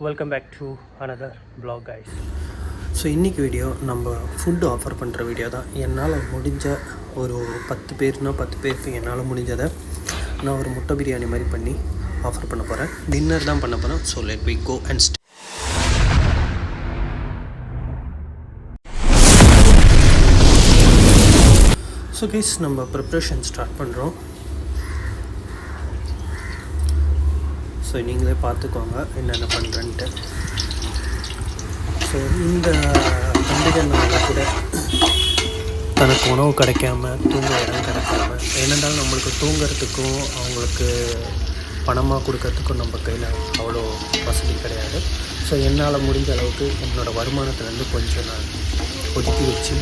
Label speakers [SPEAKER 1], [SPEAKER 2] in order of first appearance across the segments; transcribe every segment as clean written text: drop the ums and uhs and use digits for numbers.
[SPEAKER 1] Welcome back to another vlog guys.
[SPEAKER 2] So இன்றைக்கி video நம்ம food offer பண்ணுற video தான். என்னால் முடிஞ்ச ஒரு 10 பேருக்கு என்னால் முடிஞ்சதை நான் ஒரு முட்டை பிரியாணி மாதிரி பண்ணி ஆஃபர் பண்ண போகிறேன். டின்னர் தான் பண்ண போகிறேன். So let we go and so guys, நம்ம ப்ரிப்ரேஷன் ஸ்டார்ட் பண்ணுறோம். ஸோ நீங்களே பார்த்துக்கோங்க என்னென்ன பண்ணுறேன்ட்டு. ஸோ இந்த பண்டிகை நாளில் கூட தனக்கு உணவு கிடைக்காம தூங்க இடம் கிடைக்காம என்னென்றாலும் நம்மளுக்கு தூங்கிறதுக்கும் அவங்களுக்கு பணமாக கொடுக்கறதுக்கும் நம்ம கையில் அவ்வளோ வசதி கிடையாது. ஸோ என்னால் முடிஞ்ச அளவுக்கு என்னோடய வருமானத்துலேருந்து கொஞ்சம் நான் ஒதுக்கி வச்சு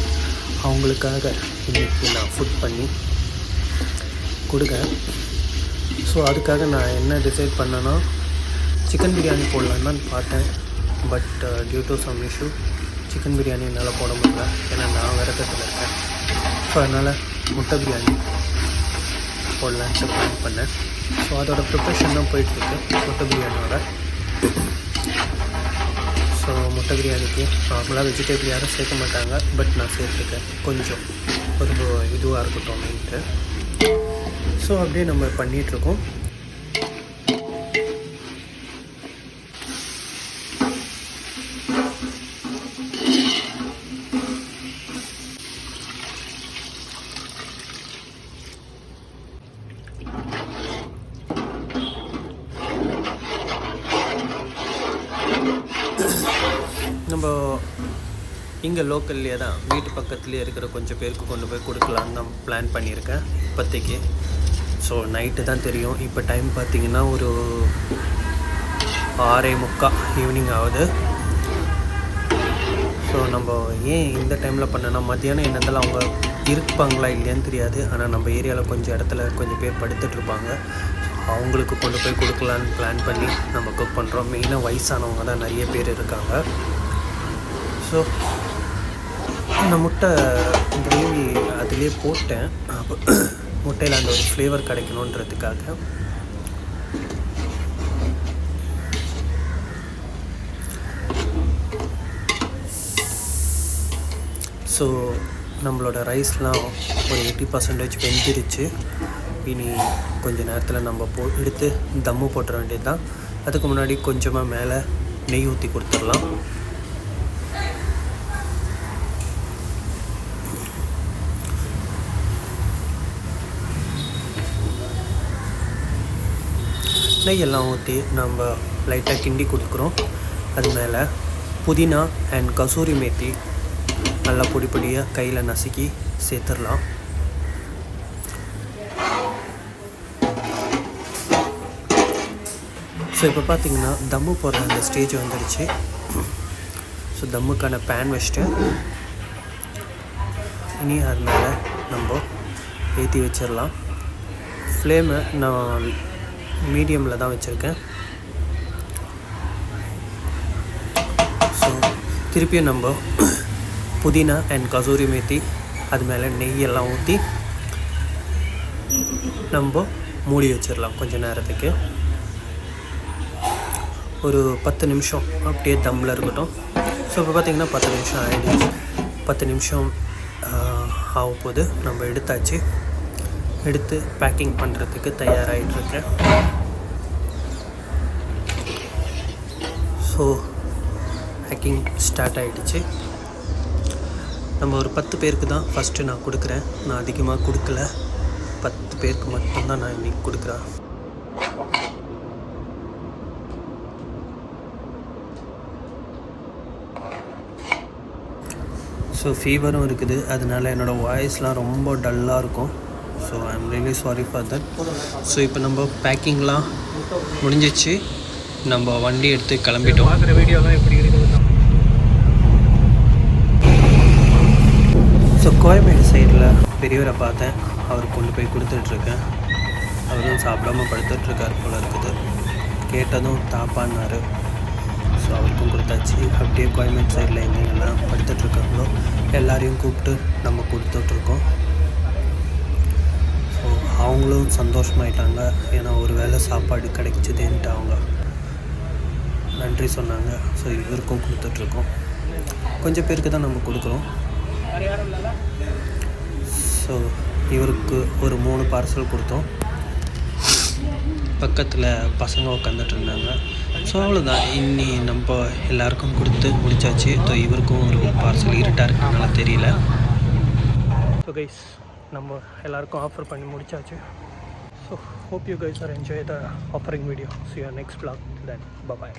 [SPEAKER 2] அவங்களுக்காக இன்றைக்கி நான் ஃபுட் பண்ணி கொடுக்குறேன். ஸோ அதுக்காக நான் என்ன டிசைட் பண்ணேன்னா சிக்கன் பிரியாணி போடலான்னு தான் பார்த்தேன். But due to some issue chicken biryani என்னால் போட முடியல. ஏன்னா நான் விரதத்தில் இருக்கேன். ஸோ அதனால் முட்டை பிரியாணி போடலான்ட்டு பிளான் பண்ணேன். ஸோ அதோட ப்ரிப்ரேஷன் தான் போயிட்டுருக்கு முட்டை பிரியாணியோட. ஸோ முட்டை பிரியாணிக்கு நார்மலாக வெஜிடேபிள் யாரும் சேர்க்க மாட்டாங்க. பட் நான் சேர்த்துருக்கேன் கொஞ்சம் ஒரு இதுவாக இருக்கட்டும் அப்படின்ட்டு. ஸோ அப்படியே நம்ம பண்ணிகிட்ருக்கோம். நம்ம இங்கே லோக்கல்லே தான் வீட்டு பக்கத்துலேயே இருக்கிற கொஞ்சம் பேருக்கு கொண்டு போய் கொடுக்கலான்னு தான் பிளான் பண்ணியிருக்கேன் இப்போதைக்கு. ஸோ நைட்டு தான் தெரியும். இப்போ டைம் பார்த்திங்கன்னா ஒரு 6:45 ஈவினிங் ஆகுது. ஸோ நம்ம ஏன் இந்த டைமில் பண்ணனா மத்தியானம் என்னதெல்லாம் அவங்க இருப்பாங்களா இல்லையான்னு தெரியாது. ஆனால் நம்ம ஏரியாவில் கொஞ்சம் இடத்துல கொஞ்சம் பேர் படுத்துட்ருப்பாங்க. அவங்களுக்கு கொண்டு போய் கொடுக்கலான்னு பிளான் பண்ணி நம்ம குக் பண்ணுறோம். மெயினாக வயசானவங்க தான் நிறைய பேர் இருக்காங்க. ஸோ இந்த முட்டை கிரேவி அதிலே போட்டேன். முட்டையில் அந்த ஒரு ஃப்ளேவர் கிடைக்கணுன்றதுக்காக. ஸோ நம்மளோட ரைஸ்லாம் ஒரு 80% வெந்துருச்சு. இனி கொஞ்சம் நேரத்தில் நம்ம எடுத்து தம்மு போட்டுற வேண்டியது தான். அதுக்கு முன்னாடி கொஞ்சமாக மேலே நெய் ஊற்றி கொடுத்துடலாம். நெய்யெல்லாம் ஊற்றி நம்ம லைட்டாக கிண்டி கொடுக்குறோம். அது மேலே புதினா அண்ட் கசூரி மேத்தி நல்லா பொடியாக கையில் நசுக்கி சேர்த்துடலாம். ஸோ இப்போ பார்த்திங்கன்னா தம்மு போடுற அந்த ஸ்டேஜ் வந்துடுச்சு. ஸோ தம்முக்கான பேன் வச்சுட்டு இனி அது மேலே நம்ம ஏற்றி வச்சிடலாம். ஃப்ளேமை நான் மீடியமில் தான் வச்சுருக்கேன். ஸோ திருப்பியும் நம்ம புதினா அண்ட் கசூரி மேத்தி அது மேலே நெய்யெல்லாம் ஊற்றி நம்ம மூடி வச்சிடலாம் கொஞ்சம் நேரத்துக்கு. ஒரு 10 நிமிஷம் அப்படியே தம்மில் இருக்கட்டும். ஸோ இப்போ பார்த்திங்கன்னா 10 நிமிஷம் ஆகிடுச்சு. 10 நிமிஷம் ஆக போது நம்ம எடுத்தாச்சு. எடுத்து பேக்கிங் பண்ணுறதுக்கு தயாராகிட்டுருக்கேன். ஸோ பேக்கிங் ஸ்டார்ட் ஆகிடுச்சு. நம்ம ஒரு 10 பேருக்கு தான் ஃபஸ்ட்டு நான் கொடுக்குறேன். நான் அதிகமாக கொடுக்கல. 10 பேருக்கு மட்டும்தான் நான் இன்றைக்கி கொடுக்குறேன். ஸோ ஃபீவரும் இருக்குது. அதனால் என்னோடய வாய்ஸ்லாம் ரொம்ப டல்லாக இருக்கும். So I am really sorry for that. So இப்போ நம்ம பேக்கிங்லாம் முடிஞ்சிச்சு. நம்ம வண்டி எடுத்து கிளம்பிட்டோம். பார்க்குற வீடியோலாம் எப்படி இருக்குது. ஸோ கோயம்பேடு சைடில் பெரியவரை பார்த்தேன். அவர் கொண்டு போய் கொடுத்துட்ருக்கேன். அவரும் சாப்பிடாம படுத்துட்ருக்கார் போல் இருக்குது. கேட்டதும் தாப்பான்னார். ஸோ அவருக்கும் கொடுத்தாச்சு. அப்படியே கோயம்பேடு சைடில் எங்கெங்கெல்லாம் படுத்துட்ருக்காங்களோ எல்லாரையும் கூப்பிட்டு நம்ம கொடுத்துட்ருக்கோம். ஸோ அவங்களும் சந்தோஷமாயிட்டாங்க. ஏன்னா ஒரு வேளை சாப்பாடு கிடைச்சிதேன்ட்டு அவங்க நன்றி சொன்னாங்க. ஸோ இவருக்கும் கொடுத்துட்ருக்கோம். கொஞ்சம் பேருக்கு தான் நம்ம கொடுக்குறோம். ஸோ இவருக்கு ஒரு 3 பார்சல் கொடுத்தோம். பக்கத்தில் பசங்க உட்காந்துட்டு இருந்தாங்க. ஸோ அவ்வளோதான், இன்னி நம்ம எல்லாருக்கும் கொடுத்து முடிச்சாச்சு. ஸோ இவருக்கும் ஒரு பார்சல் இருட்டாக இருக்கிறதுனால தெரியல.
[SPEAKER 1] ஸோ கைஸ், நம்ம எல்லாருக்கும் ஆஃபர் பண்ணி முடிச்சாச்சு. So hope you guys are enjoy the offering video. See you next vlog then. Bye bye.